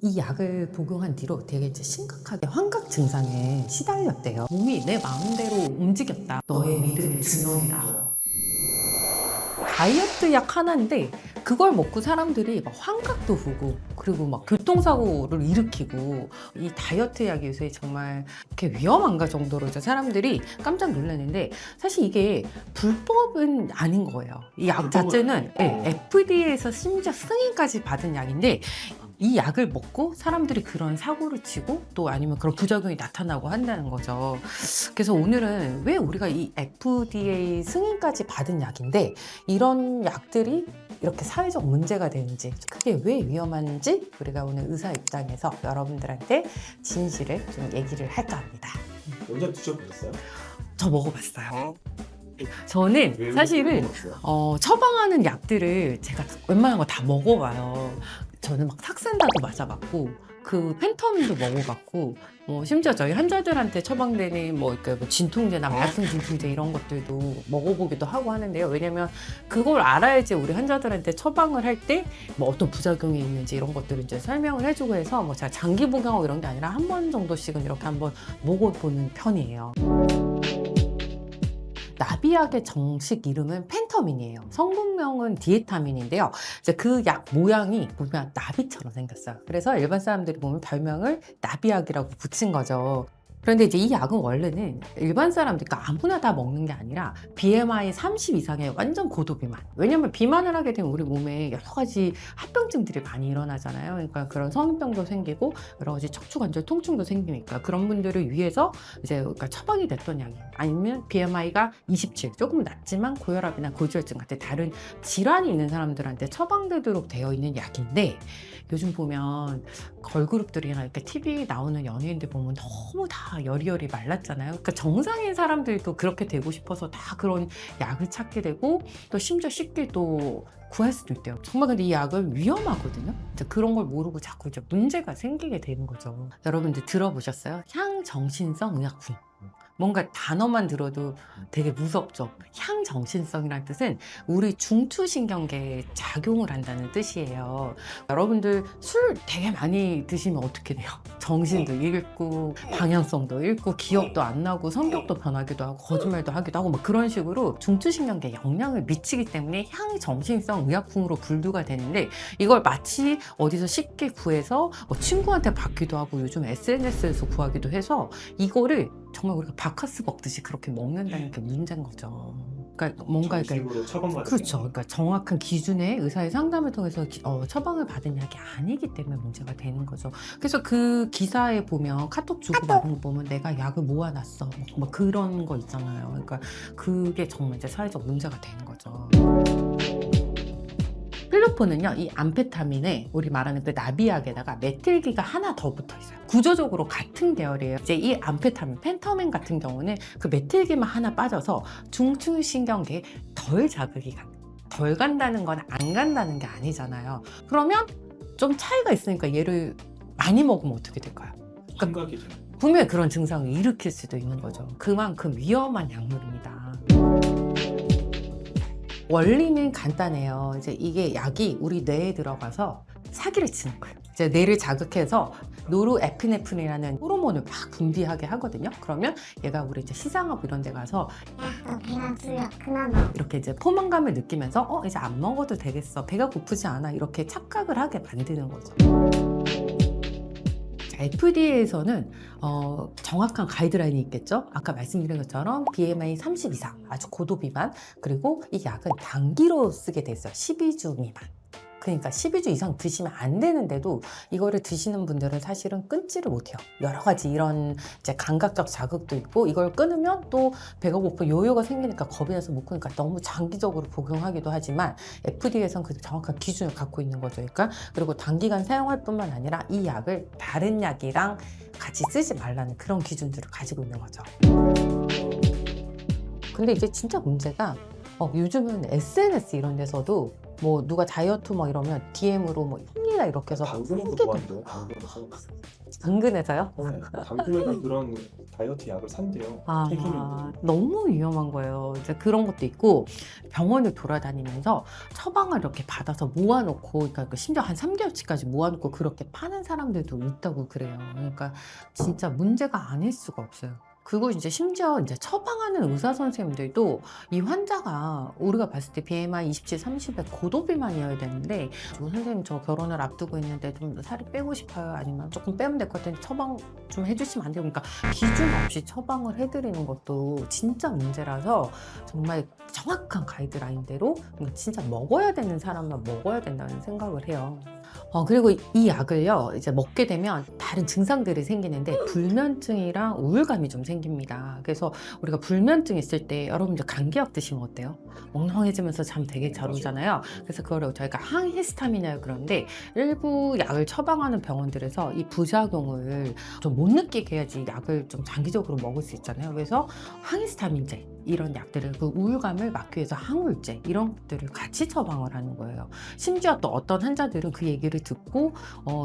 이 약을 복용한 뒤로 되게 이제 심각하게 환각 증상에 시달렸대요. 몸이 내 마음대로 움직였다. 너의 믿음의 증명이다. 다이어트 약 하나인데 그걸 먹고 사람들이 막 환각도 오고 그리고 막 교통사고를 일으키고 이 다이어트 약이 요새 정말 이렇게 위험한가 정도로 이제 사람들이 깜짝 놀랐는데 사실 이게 불법은 아닌 거예요. 이 약 자체는 FDA에서 심지어 승인까지 받은 약인데 이 약을 먹고 사람들이 그런 사고를 치고 또 아니면 그런 부작용이 나타나고 한다는 거죠. 그래서 오늘은 왜 우리가 이 FDA 승인까지 받은 약인데 이런 약들이 이렇게 사회적 문제가 되는지 그게 왜 위험한지 우리가 오늘 의사 입장에서 여러분들한테 진실을 좀 얘기를 할까 합니다. 먼저 드셔보셨어요? 저 먹어봤어요. 저는 사실은 먹어봤어요? 처방하는 약들을 제가 웬만한 거 다 먹어봐요. 저는 막 삭센다도 맞아봤고 그 펜터민도 먹어봤고 심지어 저희 환자들한테 처방되는 그러니까 진통제나 만성 진통제 이런 것들도 먹어보기도 하고 하는데요. 왜냐면 그걸 알아야지 우리 환자들한테 처방을 할 때 어떤 부작용이 있는지 이런 것들을 이제 설명을 해주고 해서 제가 장기 복용하고 이런 게 아니라 한 번 정도씩은 이렇게 한번 먹어보는 편이에요. 나비약의 정식 이름은 펜터민이에요. 성분명은 디에타민인데요. 이제 그 약 모양이 보면 나비처럼 생겼어요. 그래서 일반 사람들이 보면 별명을 나비약이라고 붙인 거죠. 그런데 이제 이 약은 원래는 일반 사람들, 그러니까 아무나 다 먹는 게 아니라 BMI 30 이상의 완전 고도 비만. 왜냐면 비만을 하게 되면 우리 몸에 여러 가지 합병증들이 많이 일어나잖아요. 그러니까 그런 성인병도 생기고 여러 가지 척추관절 통증도 생기니까 그런 분들을 위해서 이제 그러니까 처방이 됐던 약이에요. 아니면 BMI가 27, 조금 낮지만 고혈압이나 고지혈증 같은 다른 질환이 있는 사람들한테 처방되도록 되어 있는 약인데 요즘 보면 걸그룹들이나 이렇게 TV 나오는 연예인들 보면 너무 다 여리여리 말랐잖아요. 그러니까 정상인 사람들도 그렇게 되고 싶어서 다 그런 약을 찾게 되고 또 심지어 쉽게 또 구할 수도 있대요. 정말 근데 이 약은 위험하거든요. 이제 그런 걸 모르고 자꾸 이제 문제가 생기게 되는 거죠. 여러분들 들어보셨어요? 향정신성 의약품. 뭔가 단어만 들어도 되게 무섭죠. 향정신성이라는 뜻은 우리 중추신경계에 작용을 한다는 뜻이에요. 여러분들 술 되게 많이 드시면 어떻게 돼요? 정신도 잃고 방향성도 잃고 기억도 안 나고 성격도 변하기도 하고 거짓말도 하기도 하고 그런 식으로 중추신경계에 영향을 미치기 때문에 향정신성 의약품으로 분류가 되는데 이걸 마치 어디서 쉽게 구해서 친구한테 받기도 하고 요즘 SNS에서 구하기도 해서 이거를 정말 우리가 바카스 먹듯이 그렇게 먹는다는 게 문제인 거죠. 그러니까 뭔가 정식으로 처방받은 그렇죠. 그러니까 정확한 기준의 의사의 상담을 통해서 처방을 받은 약이 아니기 때문에 문제가 되는 거죠. 그래서 그 기사에 보면 카톡 주고받은 거 보면 내가 약을 모아놨어. 그런 거 있잖아요. 그러니까 그게 정말 이제 사회적 문제가 되는 거죠. 필로폰은요, 이 암페타민에 우리 말하는 그 나비약에다가 메틸기가 하나 더 붙어 있어요. 구조적으로 같은 계열이에요. 이제 이 암페타민, 펜터민 같은 경우는 그 메틸기만 하나 빠져서 중추신경계에 덜 자극이 덜 간다는 건 안 간다는 게 아니잖아요. 그러면 좀 차이가 있으니까 얘를 많이 먹으면 어떻게 될까요? 환각이 돼요. 분명히 그런 증상을 일으킬 수도 있는 거죠. 그만큼 위험한 약물입니다. 원리는 간단해요. 이제 이게 약이 우리 뇌에 들어가서 사기를 치는 거예요. 이제 뇌를 자극해서 노르에피네프린이라는 호르몬을 막 분비하게 하거든요. 그러면 얘가 우리 이제 시장업 이런 데 가서 너 배가 불러 그나마 이렇게 이제 포만감을 느끼면서 이제 안 먹어도 되겠어. 배가 고프지 않아. 이렇게 착각을 하게 만드는 거죠. FDA에서는 정확한 가이드라인이 있겠죠. 아까 말씀드린 것처럼 BMI 30 이상 아주 고도 비만 그리고 이 약은 단기로 쓰게 돼 있어요. 12주 미만. 그러니까 12주 이상 드시면 안 되는데도 이거를 드시는 분들은 사실은 끊지를 못해요. 여러 가지 이런 이제 감각적 자극도 있고 이걸 끊으면 또 배가 고프 요요가 생기니까 겁이 나서 못 끊으니까 너무 장기적으로 복용하기도 하지만 FDA에서는 그 정확한 기준을 갖고 있는 거죠. 그러니까 그리고 단기간 사용할 뿐만 아니라 이 약을 다른 약이랑 같이 쓰지 말라는 그런 기준들을 가지고 있는 거죠. 근데 이제 진짜 문제가 요즘은 SNS 이런 데서도 누가 다이어트 이러면 DM으로 콜라 이렇게 해서 당근도 크게 좋아한대요. 당근에서. 당근에서요? 네, 당근에서 그런 다이어트 약을 산대요. 아, 책임인데. 너무 위험한 거예요. 이제 그런 것도 있고 병원을 돌아다니면서 처방을 이렇게 받아서 모아놓고, 그러니까 심지어 한 3개월치까지 모아놓고 그렇게 파는 사람들도 있다고 그래요. 그러니까 진짜 문제가 아닐 수가 없어요. 그리고 이제 심지어 이제 처방하는 의사 선생님들도 이 환자가 우리가 봤을 때 BMI 27, 30에 고도비만이어야 되는데 선생님 저 결혼을 앞두고 있는데 좀 더 살이 빼고 싶어요. 아니면 조금 빼면 될 것 같은데 처방 좀 해주시면 안 돼요. 그러니까 기준 없이 처방을 해드리는 것도 진짜 문제라서 정말 정확한 가이드라인대로 진짜 먹어야 되는 사람만 먹어야 된다는 생각을 해요. 그리고 이 약을요, 이제 먹게 되면 다른 증상들이 생기는데 불면증이랑 우울감이 좀 생깁니다. 그래서 우리가 불면증 있을 때 여러분 이제 감기약 드시면 어때요? 멍멍해지면서 잠 되게 잘 오잖아요. 그래서 그거를 저희가 항히스타민이라고 그러는데 일부 약을 처방하는 병원들에서 이 부작용을 좀 못 느끼게 해야지 약을 좀 장기적으로 먹을 수 있잖아요. 그래서 항히스타민제 이런 약들을, 그 우울감을 막기 위해서 항우울제 이런 것들을 같이 처방을 하는 거예요. 심지어 또 어떤 환자들은 그 얘기를 듣고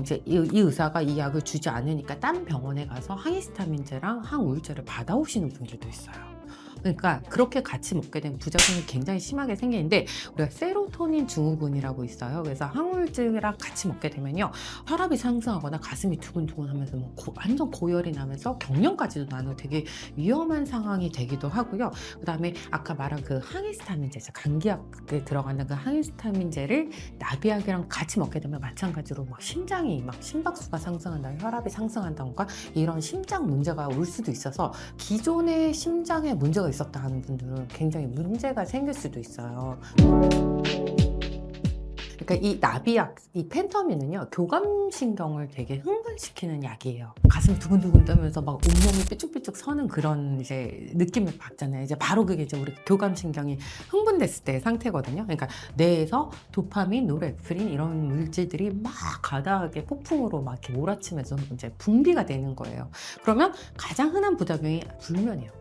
이제 이 의사가 이 약을 주지 않으니까 딴 병원에 가서 항히스타민제랑 항우울제를 받아오시는 분들도 있어요. 그러니까 그렇게 같이 먹게 되면 부작용이 굉장히 심하게 생기는데 우리가 세로토닌 증후군이라고 있어요. 그래서 항우울제랑 같이 먹게 되면요, 혈압이 상승하거나 가슴이 두근두근하면서 완전 고열이 나면서 경련까지도 나는 되게 위험한 상황이 되기도 하고요. 그다음에 아까 말한 그 항히스타민제, 감기약에 들어가는 그 항히스타민제를 나비약이랑 같이 먹게 되면 마찬가지로 막 심장이 막 심박수가 상승한다, 혈압이 상승한다던가 이런 심장 문제가 올 수도 있어서 기존의 심장에 문제가 있었다 하는 분들은 굉장히 문제가 생길 수도 있어요. 그러니까 이 나비약, 이 펜터민은요, 교감신경을 되게 흥분시키는 약이에요. 가슴 두근두근 뜨면서 막 온몸이 삐쭉삐쭉 서는 그런 이제 느낌을 받잖아요. 이제 바로 그게 이제 우리 교감신경이 흥분됐을 때의 상태거든요. 그러니까 뇌에서 도파민, 노르에프린 이런 물질들이 막 가다하게 폭풍으로 막 이렇게 몰아치면서 이제 분비가 되는 거예요. 그러면 가장 흔한 부작용이 불면이에요.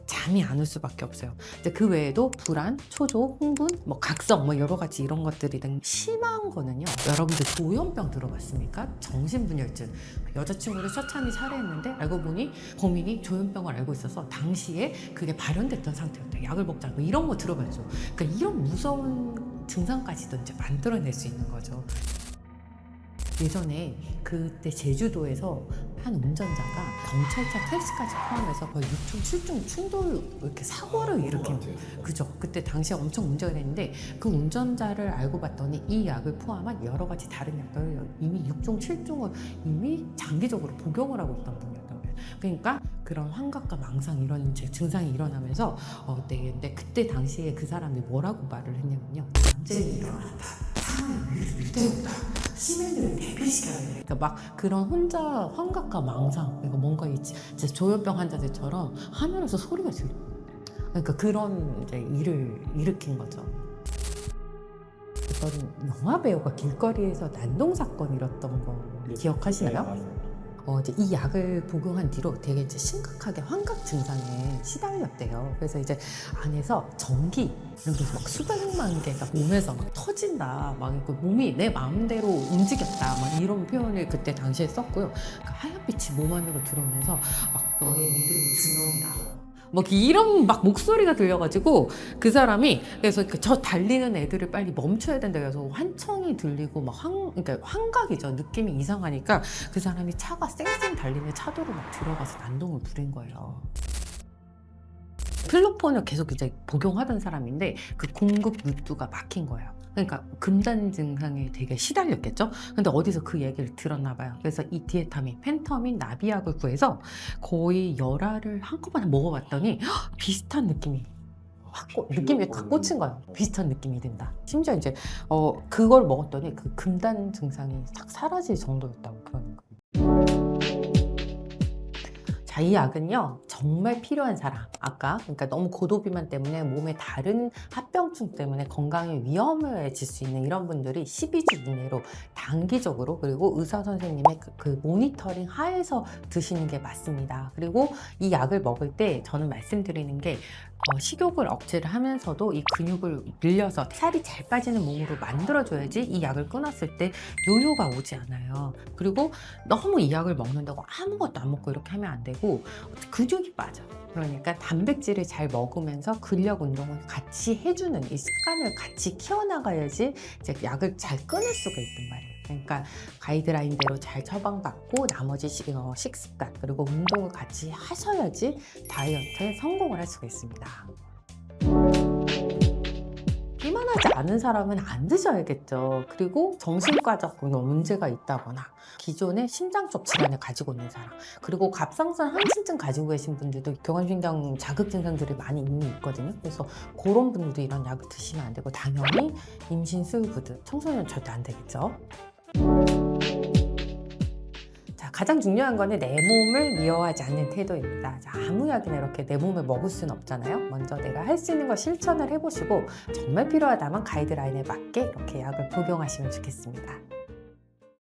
잠이 안 올 수밖에 없어요. 이제 그 외에도 불안, 초조, 흥분, 뭐 각성, 뭐 여러 가지 이런 것들이 등 심한 거는요. 여러분들 조현병 들어봤습니까? 정신분열증. 여자친구를 처참히 살해했는데 알고 보니 범인이 조현병을 알고 있어서 당시에 그게 발현됐던 상태였다. 약을 먹지 않고 이런 거 들어봤죠. 그러니까 이런 무서운 증상까지도 이제 만들어낼 수 있는 거죠. 예전에 그때 제주도에서 한 운전자가 경찰차 택시까지 포함해서 거의 6중, 7중 충돌 이렇게 사고를 일으킨 거예요. 그죠? 그때 당시에 엄청 문제가 됐는데 그 운전자를 알고 봤더니 이 약을 포함한 여러 가지 다른 약들을 이미 6중, 7중을 이미 장기적으로 복용을 하고 있던 분이었던 거예요. 그러니까 그런 환각과 망상 이런 이제 증상이 일어나면서 근데 그때 당시에 그 사람이 뭐라고 말을 했냐면요. 전쟁이 일어났다. 상황이 위태롭다. 시민들을 대피시켜야 돼. 그러니까 막 그런 혼자 환각과 망상, 그러니까 뭔가 이제 조현병 환자들처럼 하늘에서 소리가 들려. 그러니까 그런 이제 일을 일으킨 거죠. 어떤 영화 배우가 길거리에서 난동 사건 일었던 거 기억하시나요? 이제 이 약을 복용한 뒤로 되게 이제 심각하게 환각 증상에 시달렸대요. 그래서 이제 안에서 전기 이런 게 막 수백만 개가 몸에서 막 터진다, 막 몸이 내 마음대로 움직였다, 막 이런 표현을 그때 당시에 썼고요. 그 하얀빛이 몸 안으로 들어오면서 막 너의 믿음이 증언이다. 뭐 이런 막 목소리가 들려가지고 그 사람이 그래서 저 달리는 애들을 빨리 멈춰야 된다 그래서 환청이 들리고 막 그러니까 환각이죠. 느낌이 이상하니까 그 사람이 차가 쌩쌩 달리는 차도로 막 들어가서 난동을 부린 거예요. 필로폰을 계속 이제 복용하던 사람인데 그 공급 루트가 막힌 거예요. 그러니까 금단 증상에 되게 시달렸겠죠. 근데 어디서 그 얘기를 들었나 봐요. 그래서 이 디에타민, 펜터민, 나비약을 구해서 거의 열알을 한꺼번에 먹어봤더니 비슷한 느낌이 느낌이 딱 꽂힌 거예요. 비슷한 느낌이 든다. 심지어 이제 그걸 먹었더니 그 금단 증상이 딱 사라질 정도였다고 그러는 거예요. 자, 이 약은요, 정말 필요한 사람, 아까 그러니까 너무 고도비만 때문에 몸에 다른 합병증 때문에 건강에 위험해질 수 있는 이런 분들이 12주 이내로 단기적으로, 그리고 의사 선생님의 그 모니터링 하에서 드시는 게 맞습니다. 그리고 이 약을 먹을 때 저는 말씀드리는 게 식욕을 억제를 하면서도 이 근육을 늘려서 살이 잘 빠지는 몸으로 만들어줘야지 이 약을 끊었을 때 요요가 오지 않아요. 그리고 너무 이 약을 먹는다고 아무것도 안 먹고 이렇게 하면 안 되고 근육이 빠져. 그러니까 단백질을 잘 먹으면서 근력 운동을 같이 해주는 이 습관을 같이 키워나가야지 이제 약을 잘 끊을 수가 있단 말이에요. 그러니까 가이드라인대로 잘 처방받고 나머지 식습관 그리고 운동을 같이 하셔야지 다이어트에 성공을 할 수가 있습니다. 비만하지 않은 사람은 안 드셔야겠죠. 그리고 정신과적 문제가 있다거나 기존에 심장 쪽 질환을 가지고 있는 사람, 그리고 갑상선 항진증 가지고 계신 분들도 교감신경 자극 증상들이 많이 이미 있거든요. 그래서 그런 분들도 이런 약을 드시면 안 되고, 당연히 임신 수유부들, 청소년 절대 안 되겠죠. 자, 가장 중요한 거는 내 몸을 미워하지 않는 태도입니다. 자, 아무 약이나 이렇게 내 몸에 먹을 수는 없잖아요. 먼저 내가 할 수 있는 거 실천을 해보시고 정말 필요하다면 가이드라인에 맞게 이렇게 약을 복용하시면 좋겠습니다.